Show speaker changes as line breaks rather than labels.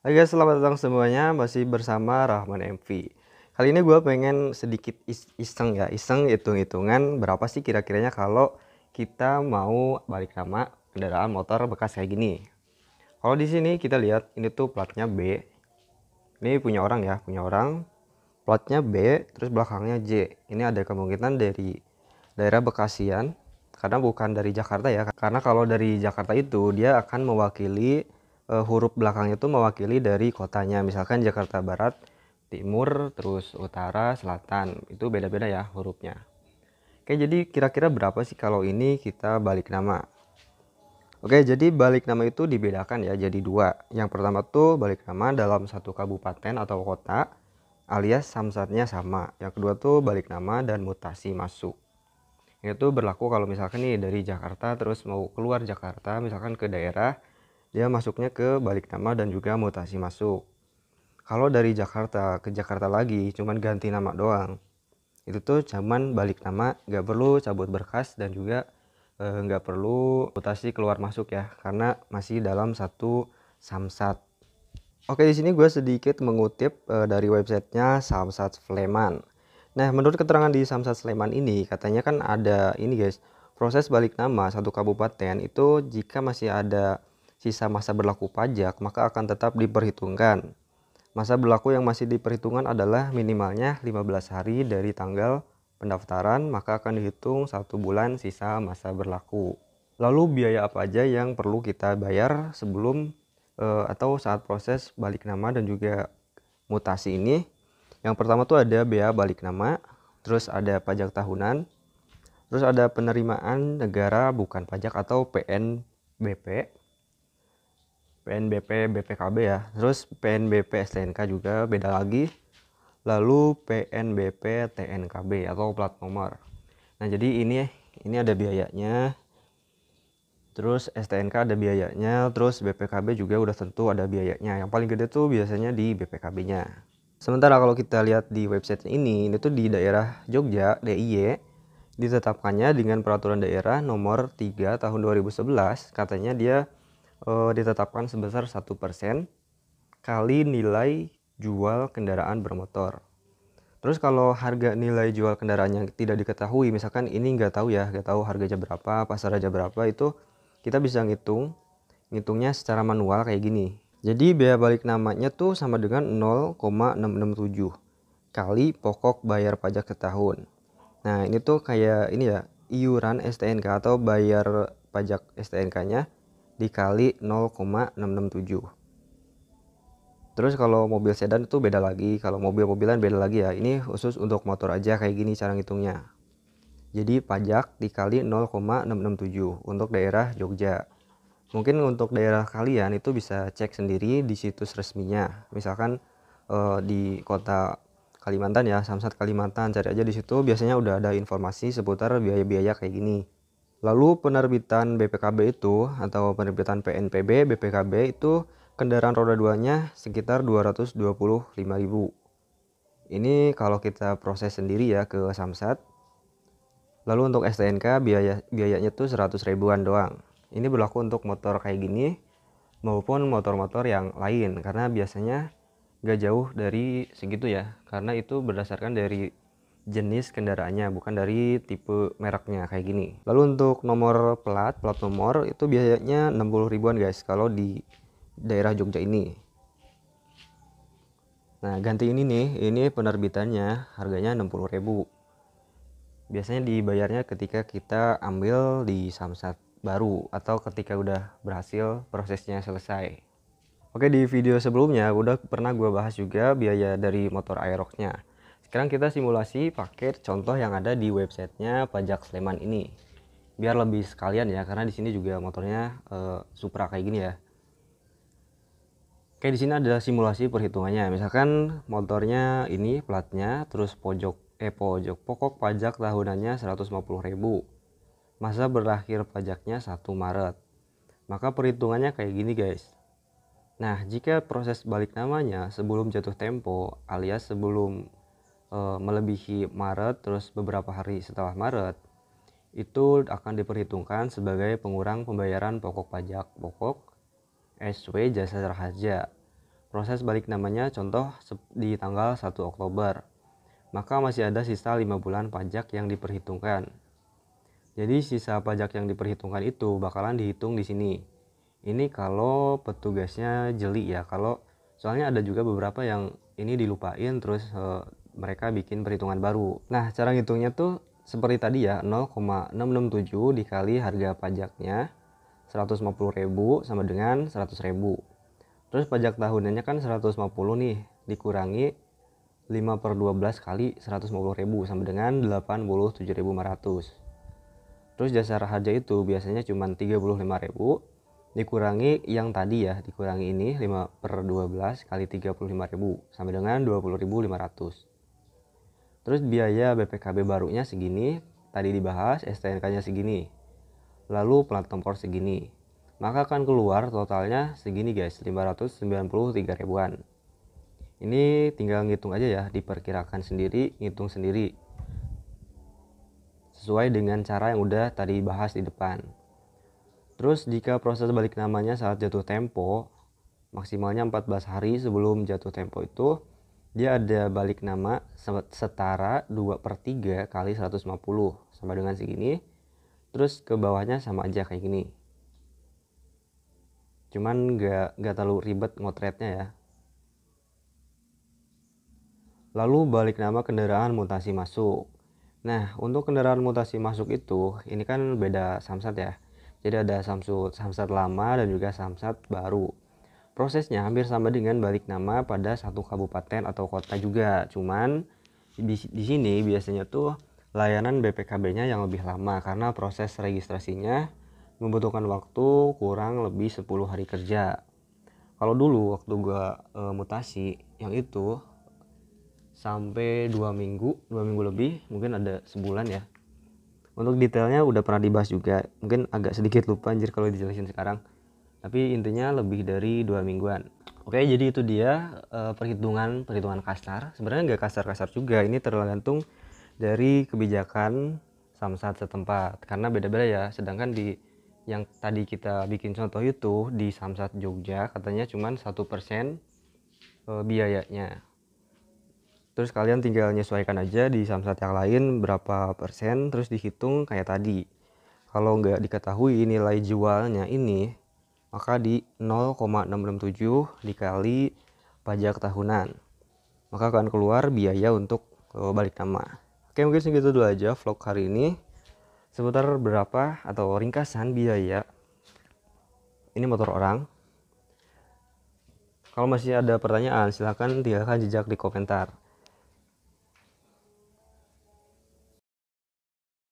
Hai guys, selamat datang semuanya, masih bersama Rahman MV. Kali ini gue pengen sedikit iseng ya, iseng hitung-hitungan berapa sih kira-kiranya kalau kita mau balik nama kendaraan motor bekas kayak gini. Kalau di sini kita lihat ini tuh platnya B. Ini punya orang ya, punya orang. Platnya B, terus belakangnya J. Ini ada kemungkinan dari daerah Bekasian, karena bukan dari Jakarta ya. Karena kalau dari Jakarta itu dia akan mewakili huruf belakangnya itu mewakili dari kotanya. Misalkan Jakarta Barat, Timur, terus Utara, Selatan. Itu beda-beda ya hurufnya. Oke, jadi kira-kira berapa sih kalau ini kita balik nama? Oke, jadi balik nama itu dibedakan ya jadi dua. Yang pertama tuh balik nama dalam satu kabupaten atau kota alias samsatnya sama. Yang kedua tuh balik nama dan mutasi masuk. Itu berlaku kalau misalkan nih dari Jakarta terus mau keluar Jakarta, misalkan ke daerah, dia masuknya ke balik nama dan juga mutasi masuk. Kalau dari Jakarta ke Jakarta lagi cuman ganti nama doang, itu tuh cuman balik nama, nggak perlu cabut berkas dan juga nggak perlu mutasi keluar masuk ya, karena masih dalam satu samsat. Oke, di sini gue sedikit mengutip dari websitenya Samsat Sleman. Nah, menurut keterangan di Samsat Sleman ini, katanya kan ada ini guys, proses balik nama satu kabupaten itu jika masih ada sisa masa berlaku pajak, maka akan tetap diperhitungkan. Masa berlaku yang masih diperhitungkan adalah minimalnya 15 hari dari tanggal pendaftaran, maka akan dihitung 1 bulan sisa masa berlaku. Lalu biaya apa aja yang perlu kita bayar sebelum atau saat proses balik nama dan juga mutasi ini? Yang pertama tuh ada bea balik nama, terus ada pajak tahunan, terus ada penerimaan negara bukan pajak atau PNBP, BPKB ya, terus PNBP STNK juga beda lagi, lalu PNBP TNKB atau plat nomor. Nah, jadi ini ada biayanya, terus STNK ada biayanya, terus BPKB juga udah tentu ada biayanya. Yang paling gede tuh biasanya di BPKB-nya. Sementara kalau kita lihat di website ini tuh di daerah Jogja, DIY, ditetapkannya dengan peraturan daerah nomor 3 tahun 2011, katanya dia ditetapkan sebesar 1% kali nilai jual kendaraan bermotor. Terus kalau harga nilai jual kendaraan yang tidak diketahui, misalkan ini nggak tahu ya, nggak tahu harganya berapa, pasar aja berapa, itu kita bisa ngitungnya secara manual kayak gini. Jadi biaya balik namanya tuh sama dengan 0,667 kali pokok bayar pajak setahun. Nah, ini tuh kayak ini ya, iuran STNK atau bayar pajak STNK-nya dikali 0,667. Terus kalau mobil sedan itu beda lagi, kalau mobil-mobilan beda lagi ya. Ini khusus untuk motor aja kayak gini cara ngitungnya. Jadi pajak dikali 0,667 untuk daerah Jogja. Mungkin untuk daerah kalian itu bisa cek sendiri di situs resminya. Misalkan di kota Kalimantan ya, Samsat Kalimantan, cari aja di situ biasanya udah ada informasi seputar biaya-biaya kayak gini. Lalu penerbitan BPKB itu atau penerbitan PNPB BPKB itu kendaraan roda 2-nya sekitar 225.000. Ini kalau kita proses sendiri ya ke Samsat. Lalu untuk STNK biayanya tuh 100 ribuan doang. Ini berlaku untuk motor kayak gini maupun motor-motor yang lain, karena biasanya gak jauh dari segitu ya, karena itu berdasarkan dari jenis kendaraannya, bukan dari tipe mereknya kayak gini. Lalu untuk nomor plat nomor itu biayanya 60 ribuan guys kalau di daerah Jogja ini. Nah, ganti ini nih, ini penerbitannya harganya 60 ribu. Biasanya dibayarnya ketika kita ambil di Samsat baru atau ketika udah berhasil prosesnya selesai. Oke, di video sebelumnya udah pernah gue bahas juga biaya dari motor Aerox-nya. Sekarang kita simulasi pakai contoh yang ada di websitenya Pajak Sleman ini. Biar lebih sekalian ya, karena di sini juga motornya Supra kayak gini ya. Oke, di sini ada simulasi perhitungannya. Misalkan motornya ini platnya, terus pokok pajak tahunannya 150.000. Masa berakhir pajaknya 1 Maret. Maka perhitungannya kayak gini guys. Nah, jika proses balik namanya sebelum jatuh tempo alias sebelum melebihi Maret, terus beberapa hari setelah Maret, itu akan diperhitungkan sebagai pengurang pembayaran pokok pajak pokok SW jasa raharja. proses balik namanya contoh di tanggal 1 Oktober, maka masih ada sisa 5 bulan pajak yang diperhitungkan. Jadi sisa pajak yang diperhitungkan itu bakalan dihitung di sini. Ini kalau petugasnya jeli ya, kalau soalnya ada juga beberapa yang ini dilupain terus mereka bikin perhitungan baru. Nah, cara ngitungnya tuh seperti tadi ya, 0,667 dikali harga pajaknya 150.000 sama dengan 100.000. Terus pajak tahunannya kan 150 nih, dikurangi 5/12 kali 150.000 sama dengan 87.500. Terus dasar harga itu biasanya cuma 35.000 dikurangi yang tadi ya, dikurangi ini 5/12 kali 35.000 sama dengan 20.500. Terus biaya BPKB barunya segini, tadi dibahas, STNK-nya segini, lalu plat nomor segini. Maka akan keluar totalnya segini guys, 593 ribuan. Ini tinggal ngitung aja ya, diperkirakan sendiri, ngitung sendiri sesuai dengan cara yang udah tadi bahas di depan. Terus jika proses balik namanya saat jatuh tempo, maksimalnya 14 hari sebelum jatuh tempo itu, dia ada balik nama setara 2/3 kali 150 sama dengan segini. Terus ke bawahnya sama aja kayak gini. Cuman gak terlalu ribet ngotretnya ya. Lalu balik nama kendaraan mutasi masuk. Nah, untuk kendaraan mutasi masuk itu, ini kan beda samsat ya. Jadi ada samsat lama dan juga samsat baru. Prosesnya hampir sama dengan balik nama pada satu kabupaten atau kota juga. Cuman di sini biasanya tuh layanan BPKB-nya yang lebih lama karena proses registrasinya membutuhkan waktu kurang lebih 10 hari kerja. Kalau dulu waktu gua mutasi yang itu sampai 2 minggu lebih, mungkin ada sebulan ya. Untuk detailnya udah pernah dibahas juga, mungkin agak sedikit lupa anjir kalau dijelasin sekarang, tapi intinya lebih dari 2 mingguan. Oke, jadi itu dia perhitungan kasar. Sebenarnya nggak kasar-kasar juga, ini tergantung dari kebijakan samsat setempat karena beda-beda ya. Sedangkan di yang tadi kita bikin contoh itu di samsat Jogja katanya cuma 1% biayanya. Terus kalian tinggal menyesuaikan aja di samsat yang lain berapa persen, terus dihitung kayak tadi. Kalau nggak diketahui nilai jualnya ini, maka di 0,667 dikali pajak tahunan, maka akan keluar biaya untuk balik nama. Oke, mungkin segitu dulu aja vlog hari ini seputar berapa atau ringkasan biaya ini motor orang. Kalau masih ada pertanyaan silahkan tinggalkan jejak di komentar.